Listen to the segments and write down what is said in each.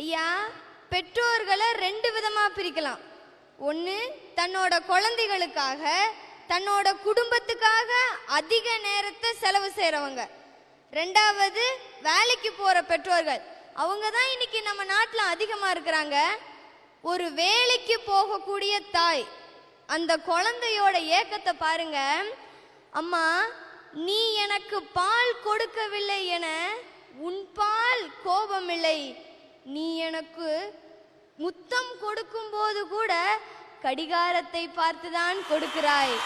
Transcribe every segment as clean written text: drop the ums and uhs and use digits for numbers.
ஐயா, பெற்றோர்களை ரெண்டு விதமா பிரிக்கலாம். ஒன்று, தன்னோட குழந்தைகளுக்காக தன்னோட குடும்பத்துக்காக அதிக நேரத்தை செலவு செய்கிறவங்க. ரெண்டாவது, வேலைக்கு போகிற பெற்றோர்கள். அவங்க தான் இன்னைக்கு நம்ம நாட்டில் அதிகமாக இருக்கிறாங்க. ஒரு வேலைக்கு போகக்கூடிய தாய் அந்த குழந்தையோட ஏக்கத்தை பாருங்க. அம்மா, நீ எனக்கு பால் கொடுக்கவில்லை என உன் பால் கோபமில்லை, நீ எனக்கு முத்தம் கொடுக்கும் போது கூட கடிகாரத்தை பார்த்துதான் கொடுக்கிறாய்.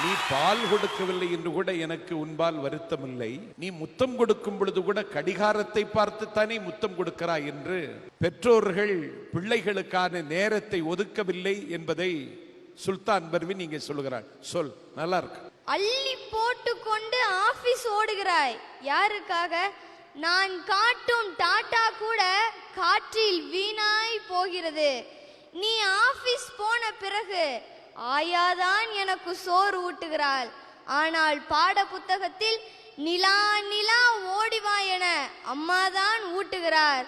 நீ பால் கொடுக்கவில்லை என்று கூட எனக்கு உன்பால் வருத்தமில்லை, நீ முத்தம் கொடுக்கும் பொழுது கூட கடிகாரத்தை பார்த்துத்தானே முத்தம் கொடுக்கிறாய் என்று பெற்றோர்கள் பிள்ளைகளுக்கான நேரத்தை ஒதுக்கவில்லை என்பதை சுல்தான் பர்வீன் நீங்க சொல்லுகிறார். சொல், நல்லா இருக்கு. அள்ளி போட்டு கொண்டு ஆபீஸ் ஓடுகிறாய். யாருக்காக? நான் காட்டும் டாடா கூட காற்றில் வீணாய் போகிறது. நீ ஆபீஸ் போன பிறகு ஆயாதான் எனக்கு சோறு ஊட்டுகிறாள். ஆனால் பாட புத்தகத்தில் நிலா நிலா ஓடிவா என அம்மாதான் ஊட்டுகிறார்.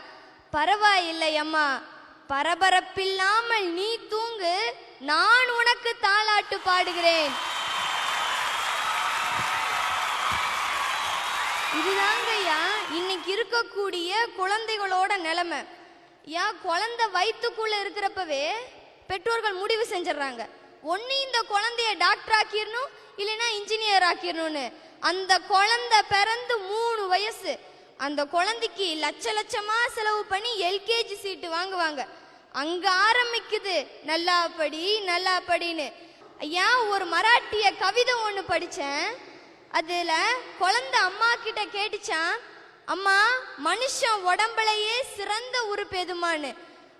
பரவாயில்லை அம்மா, பரபரப்பில்லாமல் நீ தூங்கு, நான் உனக்கு தாலாட்டு பாடுகிறேன். இதுதாங்கய்யா இன்னைக்கு இருக்கக்கூடிய குழந்தைகளோட நிலைமை. குழந்தை வயிற்றுக்குள்ள இருக்கிறப்பவே பெற்றோர்கள் முடிவு செஞ்சிடறாங்க, ஒன்னு இந்த குழந்தைய டாக்டர் ஆக்கிடணும், இல்லைன்னா இன்ஜினியர் ஆக்கிடணும்னு. அந்த குழந்தை பிறந்து 3 வயசு, அந்த குழந்தைக்கு லட்சமா செலவு பண்ணி எல்கேஜி சீட்டு வாங்குவாங்க. அங்க ஆரம்பிக்குது நல்லா படி நல்லா படின்னு. ஐயா, ஒரு மராட்டிய கவிதை ஒன்று படித்தேன். அதுல குழந்தை அம்மா கிட்ட கேட்டுச்சான், அம்மா, மனுஷன் உடம்புலையே சிறந்த உறுப்பு எதுமான்னு.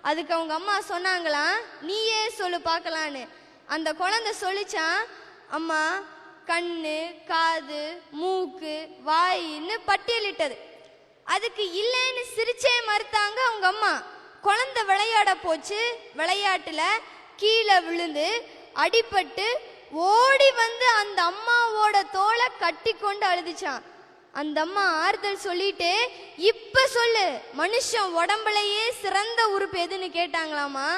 அதுக்கு அவங்க அம்மா சொன்னாங்களாம், நீயே சொல்லு பார்க்கலான்னு. அந்த குழந்தை சொல்லிச்சான், அம்மா, கண்ணு, காது, மூக்கு, வாயின்னு பட்டியலிட்டது. அதுக்கு இல்லைன்னு சிரிச்சே மறுத்தாங்க அவங்க அம்மா. குழந்தை விளையாட போச்சு. விளையாட்டுல கீழே விழுந்து அடிபட்டு ஓடி வந்து அந்த அம்மாவோட தோலை கட்டி கொண்டு அழுதுச்சான். அந்த அம்மா ஆறுதல் சொல்லிட்டு, இப்ப சொல்லு, மனுஷன் உடம்புலையே சிறந்த உறுப்பு எதுன்னு கேட்டாங்களாமா.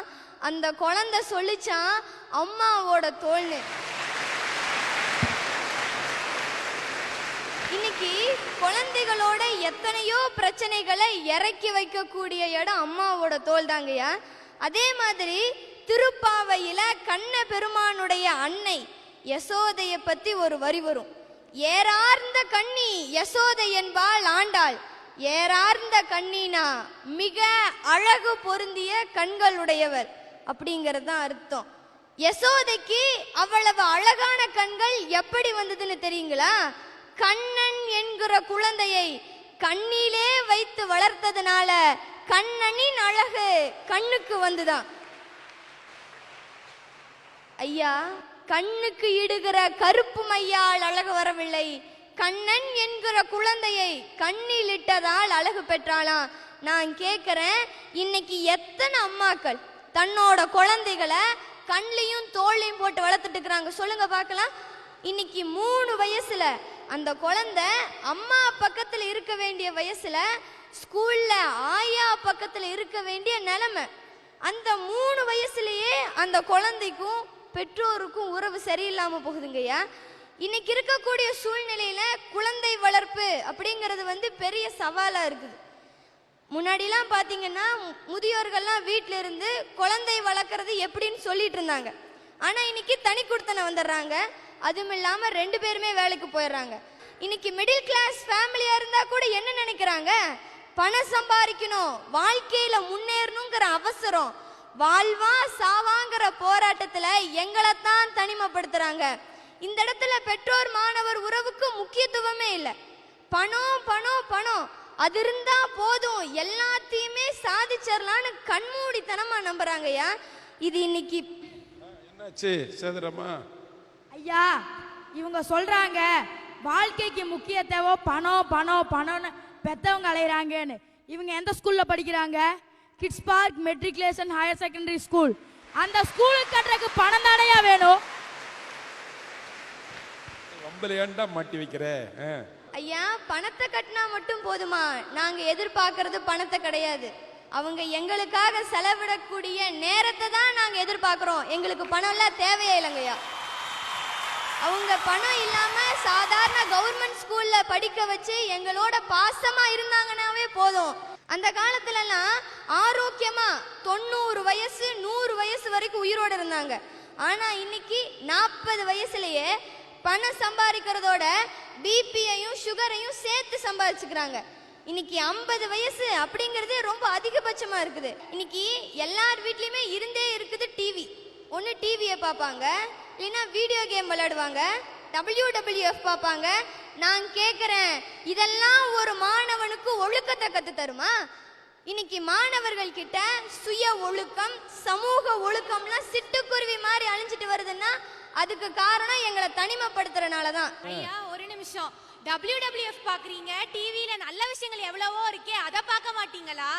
அந்த குழந்தை சொல்லிச்சான், அம்மாவோட தோல்னு. இன்னைக்கு குழந்தைகளோட எத்தனையோ பிரச்சனைகளை இறக்கி வைக்கக்கூடிய இடம் அம்மாவோட தோல் தாங்கய்யா. அதே மாதிரி திருப்பாவையில கண்ண பெருமானுடைய அன்னை யசோதைய பத்தி ஒரு வரி வரும். ஏறார்ந்த கண்ணி யசோதை என்பாள் ஆண்டாள். ஏறார்ந்த கண்ணினா மிக அழகு பொருந்திய கண்களுடையவர் அப்படிங்கிறது தான் அர்த்தம். யசோதைக்கு அவ்வளவு அழகான கண்கள் எப்படி வந்ததுன்னு தெரியுங்களா? கண்ணன் என்கிற குழந்தையை கண்ணிலே வைத்து வளர்த்ததுனால கண்ணனின் அழகு கண்ணுக்கு வந்துதான். ஐயா, கண்ணுக்கு இடுகிற கருப்பு மையால் அழகு வரவில்லை, கண்ணன் என்கிற குழந்தையை கண்ணில் இட்டதால் அழகு பெற்றாளாம். நான் கேட்கிறேன், இன்னைக்கு எத்தனை அம்மாக்கள் தன்னோட குழந்தைகளை கண்லையும் தோல்லையும் போட்டு வளர்த்துட்டு இருக்கிறாங்க சொல்லுங்க பார்க்கலாம். இன்னைக்கு 3 வயசுல அந்த குழந்தை அம்மா பக்கத்துல இருக்க வேண்டிய வயசுல ஸ்கூல்ல ஆயா பக்கத்துல இருக்க வேண்டிய நிலைமை. அந்த 3 வயசுலயே அந்த குழந்தைக்கும் பெற்றோருக்கும் உறவு சரியில்லாம போகுதுங்கய்யா. இன்னைக்கு இருக்கக்கூடிய சூழ்நிலையில குழந்தை வளர்ப்பு அப்படிங்கிறது பெரிய சவாலா இருக்குது. முன்னாடிலாம் பாத்தீங்கன்னா முதியோர்கள்லாம் வீட்டில இருந்து குழந்தை வளர்க்கறது எப்படின்னு சொல்லிட்டு இருந்தாங்க. ஆனா இன்னைக்கு தனி கொடுத்தன வந்துடுறாங்க. அதுவும் இல்லாம 2 பேருமே வேலைக்கு போயிடுறாங்க. இன்னைக்கு மிடில் கிளாஸ் ஃபேமிலியா இருந்தா கூட என்ன நினைக்கிறாங்க, பணம் சம்பாதிக்கணும், வாழ்க்கையில முன்னேறணுங்கிற அவசரம், வாழ்வா சாவாங்கிற போராட்டத்துல எங்களைத்தான் தனிமைப்படுத்துறாங்க. இந்த இடத்துல பெற்றோர் மாணவர் உறவுக்கு முக்கியத்துவமே இல்லை. பணம் பணம் பணம், அது இருந்தா போதும், எல்லாத்தையுமே சாதிச்சிடலான்னு கண்மூடித்தனமா நம்புறாங்கய்யா. இது இன்னைக்கு என்னாச்சு சேதரமா? ஐயா, இவங்க சொல்றாங்க வாழ்க்கைக்கு முக்கிய தேவை பணம் பணம் பணம்னு பெத்தவங்க அலையிறாங்கன்னு. இவங்க எந்த ஸ்கூல்ல படிக்கிறாங்க? Kids park matriculation higher secondary school. அந்த ஸ்கூலுக்கு கட்டுறதுக்கு பணம் தானையா வேணும்? வம்பல ஏன்டா மாட்டி வைக்கிற? ஐயா, பணத்தை கட்டினா மட்டும் போதுமா? நாங்க எதிர்பார்க்கறது பணத்தை கிடையாது. அவங்க எங்களுக்காக செலவிடக்கூடிய நேரத்தை தான் நாங்க எதிர்பார்க்கிறோம். எங்களுக்கு பணம் எல்லாம் தேவையே இல்லைங்கய்யா. அவங்க பணம் இல்லாம சாதாரண கவர்மெண்ட் ஸ்கூல்ல படிக்க வச்சு எங்களோட பாசமா இருந்தாங்கன்னாவே போதும். அந்த காலத்துல எல்லாம் ஆரோக்கியமா 90 வயசு 100 வயசு வரைக்கும் உயிரோட இருந்தாங்க. ஆனா இன்னைக்கு 40 வயசுலயே பணம் சம்பாதிக்கிறதோட பிபியையும் சுகரையும் சேர்த்து சம்பாதிச்சுக்கிறாங்க. இன்னைக்கு 50 வயசு அப்படிங்கறதே ரொம்ப அதிகபட்சமா இருக்குது. இன்னைக்கு எல்லார் வீட்லயுமே இருந்தே இருக்குது டிவி. ஒன்னு டிவியை பார்ப்பாங்க, இல்லைன்னா வீடியோ கேம் விளையாடுவாங்க, WWF பார்ப்பாங்க. நான் கேட்கிறேன், இதெல்லாம் ஒரு மாணவனுக்கு ஒழுக்கத்தை கத்து தருமா? இன்னைக்கு மாணவர்கள் கிட்ட சுய ஒழுக்கம், சமூக ஒழுக்கம்லாம் சிட்டுக்குருவி மாதிரி அழிஞ்சிட்டு வருதுன்னா அதுக்கு காரணம் எங்களை தனிமைப்படுத்துறனாலதான். ஐயா ஒரு நிமிஷம், WWF பாக்குறீங்க, டிவில நல்ல விஷயங்கள் எவ்வளவோ இருக்கே, அத பார்க்க மாட்டீங்களா?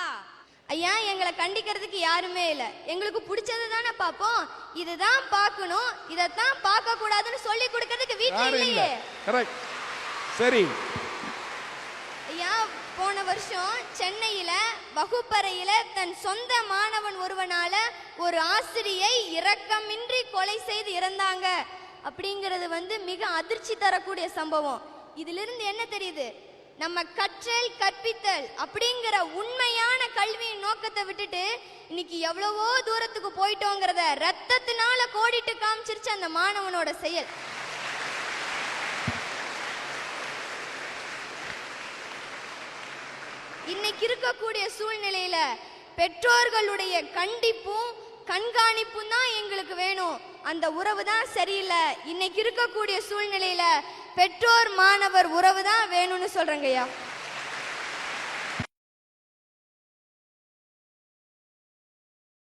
ஐயா, எங்களை கண்டிக்கிறதுக்கு யாருமே இல்ல. எங்களுக்கு பிடிச்சது தானே பார்ப்போம். இதுதான் பார்க்கணும், இதத்தான் பார்க்க கூடாதுன்னு சொல்லி கொடுக்கிறதுக்கு வீட்டுல இல்லையே. கரெக்ட். சரி ஐயா, போன வருஷம் சென்னையில வகுப்பறையில தன் சொந்த மாணவன் ஒருவனால ஒரு ஆசிரியை இரக்கமின்றி கொலை செய்து இறந்தாங்க அப்படிங்கிறது மிக அதிர்ச்சி தரக்கூடிய சம்பவம். இதிலிருந்து என்ன தெரியுது? நம்ம கற்றல் கற்பித்தல் அப்படிங்கிற உண்மையான கல்வியின் நோக்கத்தை விட்டுட்டு இன்னைக்கு எவ்வளவோ தூரத்துக்கு போயிட்டோங்கிறத ரத்தத்தினால கோடிட்டு காமிச்சிருச்சு அந்த மாணவனோட செயல். இன்னைக்கு இருக்கக்கூடிய சூழ்நிலையில பெற்றோர்களுடைய கண்டிப்பும் கண்காணிப்பும் தான் எங்களுக்கு வேணும். அந்த உறவு தான் சரியில்லை. இன்னைக்கு இருக்கக்கூடிய சூழ்நிலையில பெற்றோர் மாணவர் உறவு தான் வேணும்னு சொல்றேங்கய்யா.